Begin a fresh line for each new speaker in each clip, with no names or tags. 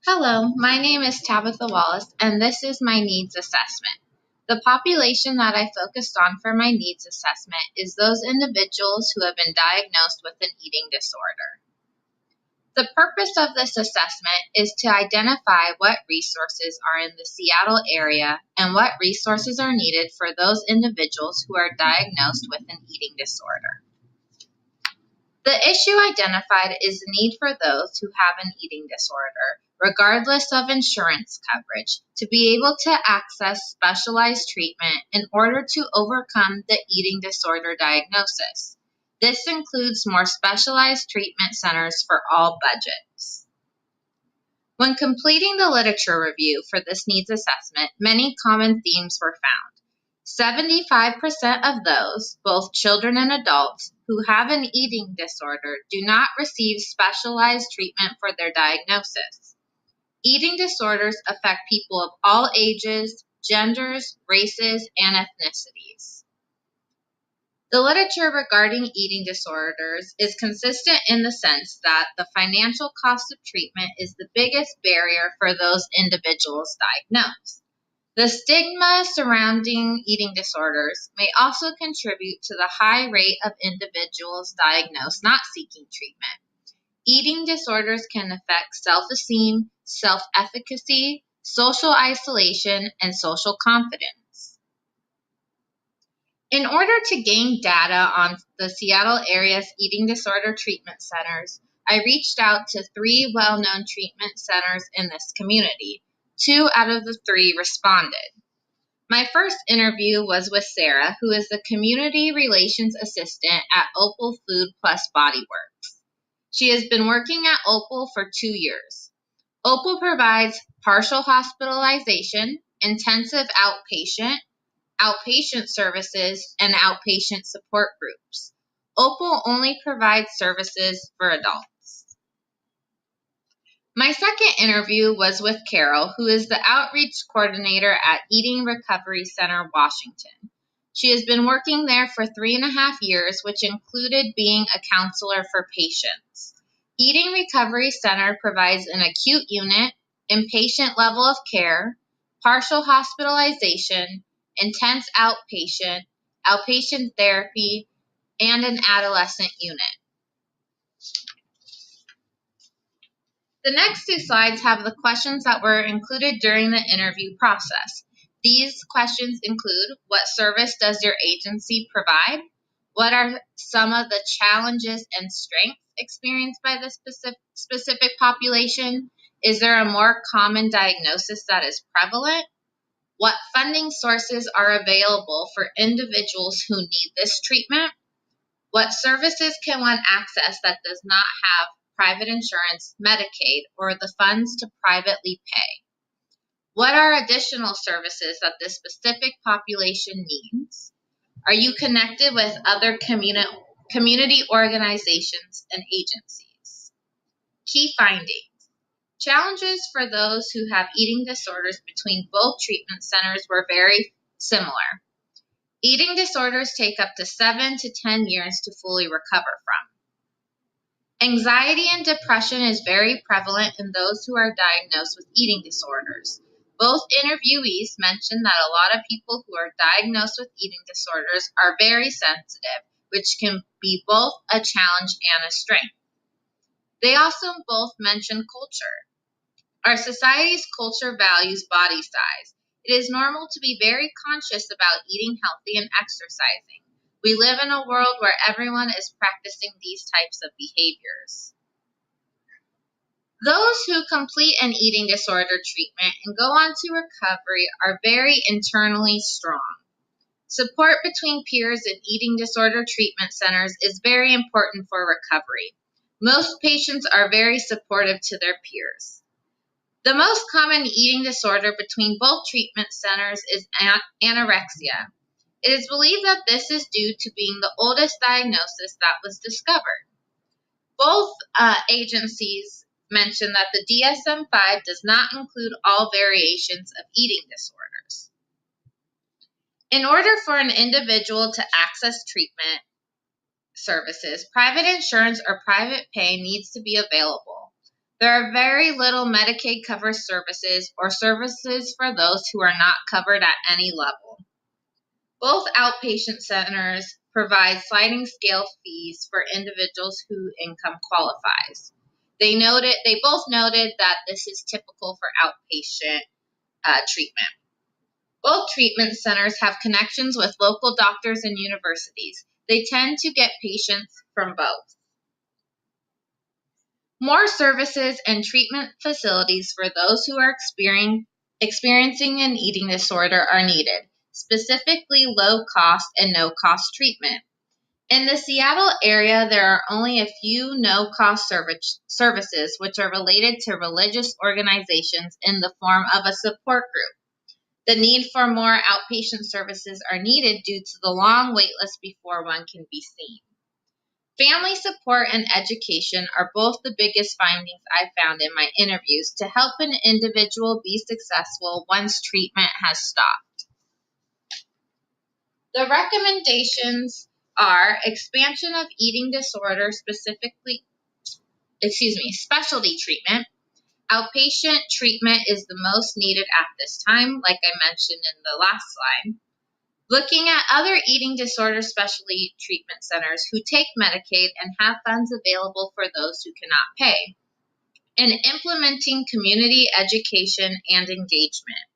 Hello, my name is Tabitha Wallace, and this is my needs assessment. The population that I focused on for my needs assessment is those individuals who have been diagnosed with an eating disorder. The purpose of this assessment is to identify what resources are in the Seattle area and what resources are needed for those individuals who are diagnosed with an eating disorder. The issue identified is the need for those who have an eating disorder, regardless of insurance coverage, to be able to access specialized treatment in order to overcome the eating disorder diagnosis. This includes more specialized treatment centers for all budgets. When completing the literature review for this needs assessment, many common themes were found. 75% of those, both children and adults, who have an eating disorder do not receive specialized treatment for their diagnosis. Eating disorders affect people of all ages, genders, races, and ethnicities. The literature regarding eating disorders is consistent in the sense that the financial cost of treatment is the biggest barrier for those individuals diagnosed. The stigma surrounding eating disorders may also contribute to the high rate of individuals diagnosed not seeking treatment. Eating disorders can affect self-esteem, self-efficacy, social isolation, and social confidence. In order to gain data on the Seattle area's eating disorder treatment centers, I reached out to 3 well-known treatment centers in this community. 2 out of the 3 responded. My first interview was with Sarah, who is the Community Relations Assistant at Opal Food Plus Body Works. She has been working at Opal for 2 years. Opal provides partial hospitalization, intensive outpatient services, and outpatient support groups. Opal only provides services for adults. My second interview was with Carol, who is the outreach coordinator at Eating Recovery Center, Washington. She has been working there for 3.5 years, which included being a counselor for patients. Eating Recovery Center provides an acute unit, inpatient level of care, partial hospitalization, intense outpatient therapy, and an adolescent unit. The next 2 slides have the questions that were included during the interview process. These questions include: what service does your agency provide? What are some of the challenges and strengths experienced by this specific population? Is there a more common diagnosis that is prevalent? What funding sources are available for individuals who need this treatment? What services can one access that does not have private insurance, Medicaid, or the funds to privately pay? What are additional services that this specific population needs? Are you connected with other community organizations and agencies? Key findings. Challenges for those who have eating disorders between both treatment centers were very similar. Eating disorders take up to 7 to 10 years to fully recover from. Anxiety and depression is very prevalent in those who are diagnosed with eating disorders. Both interviewees mentioned that a lot of people who are diagnosed with eating disorders are very sensitive, which can be both a challenge and a strength. They also both mentioned culture. Our society's culture values body size. It is normal to be very conscious about eating healthy and exercising. We live in a world where everyone is practicing these types of behaviors. Those who complete an eating disorder treatment and go on to recovery are very internally strong. Support between peers in eating disorder treatment centers is very important for recovery. Most patients are very supportive to their peers. The most common eating disorder between both treatment centers is anorexia. It is believed that this is due to being the oldest diagnosis that was discovered. Both agencies mention that the DSM-5 does not include all variations of eating disorders. In order for an individual to access treatment services, private insurance or private pay needs to be available. There are very little Medicaid covered services or services for those who are not covered at any level. Both outpatient centers provide sliding scale fees for individuals whose income qualifies. They both noted that this is typical for outpatient treatment. Both treatment centers have connections with local doctors and universities. They tend to get patients from both. More services and treatment facilities for those who are experiencing an eating disorder are needed, specifically low cost and no cost treatment. In the Seattle area, there are only a few no cost services which are related to religious organizations in the form of a support group. The need for more outpatient services are needed due to the long wait list before one can be seen. Family support and education are both the biggest findings I found in my interviews to help an individual be successful once treatment has stopped. The recommendations are expansion of eating disorder specialty treatment. Outpatient treatment is the most needed at this time, like I mentioned in the last slide. Looking at other eating disorder specialty treatment centers who take Medicaid and have funds available for those who cannot pay. And implementing community education and engagement.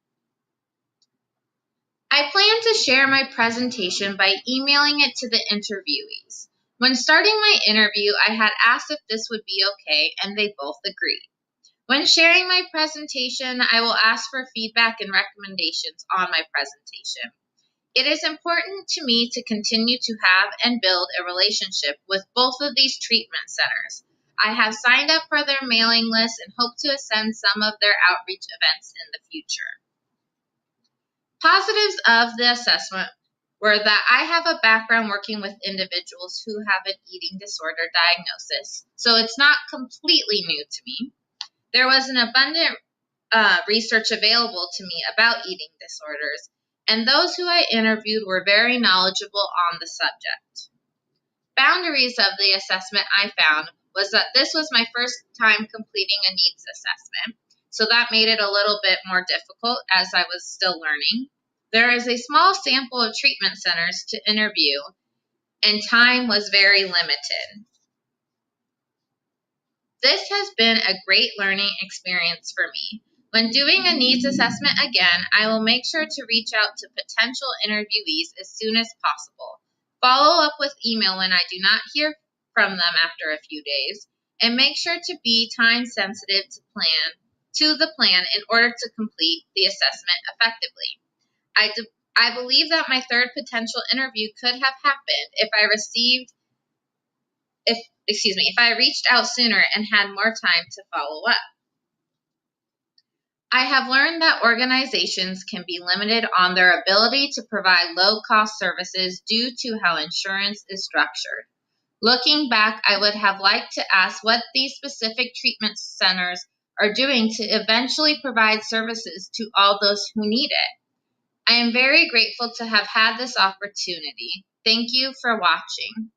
I plan to share my presentation by emailing it to the interviewees. When starting my interview, I had asked if this would be okay, and they both agreed. When sharing my presentation, I will ask for feedback and recommendations on my presentation. It is important to me to continue to have and build a relationship with both of these treatment centers. I have signed up for their mailing list and hope to attend some of their outreach events in the future. Positives of the assessment were that I have a background working with individuals who have an eating disorder diagnosis, so it's not completely new to me. There was an abundant research available to me about eating disorders, and those who I interviewed were very knowledgeable on the subject. Boundaries of the assessment I found was that this was my first time completing a needs assessment, so that made it a little bit more difficult as I was still learning. There is a small sample of treatment centers to interview, and time was very limited. This has been a great learning experience for me. When doing a needs assessment again, I will make sure to reach out to potential interviewees as soon as possible. Follow up with email when I do not hear from them after a few days, and make sure to be time sensitive to the plan in order to complete the assessment effectively. I believe that my third potential interview could have happened if I reached out sooner and had more time to follow up. I have learned that organizations can be limited on their ability to provide low-cost services due to how insurance is structured. Looking back, I would have liked to ask what these specific treatment centers are doing to eventually provide services to all those who need it. I am very grateful to have had this opportunity. Thank you for watching.